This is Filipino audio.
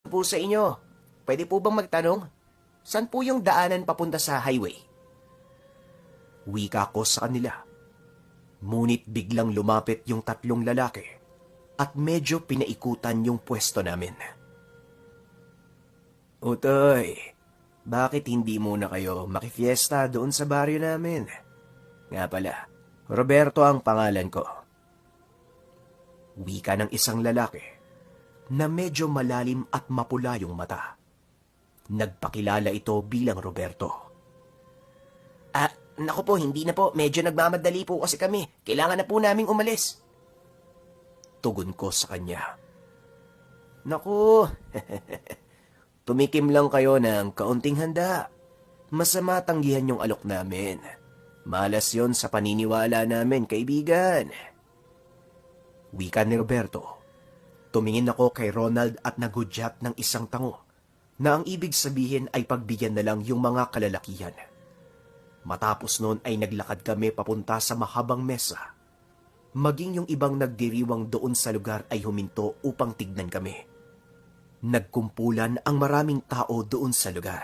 po sa inyo. Pwede po bang magtanong? Saan po yung daanan papunta sa highway? Wika ko sa kanila. Ngunit biglang lumapit yung tatlong lalaki at medyo pinaikutan yung pwesto namin. Utoy, bakit hindi muna kayo makifiesta doon sa baryo namin? Nga pala, Roberto ang pangalan ko. Wika ng isang lalaki na medyo malalim at mapula yung mata. Nagpakilala ito bilang Roberto. Naku po, hindi na po. Medyo nagmamadali po kasi kami. Kailangan na po naming umalis. Tugon ko sa kanya. Naku, tumikim lang kayo ng kaunting handa. Masama tanggihan yung alok namin. Malas yon sa paniniwala namin, kaibigan. Wika ni Roberto. Tumingin ako kay Ronald at nagudyat ng isang tango na ang ibig sabihin ay pagbigyan na lang yung mga kalalakihan. Matapos noon ay naglakad kami papunta sa mahabang mesa. Maging yung ibang nagdiriwang doon sa lugar ay huminto upang tignan kami. Nagkumpulan ang maraming tao doon sa lugar.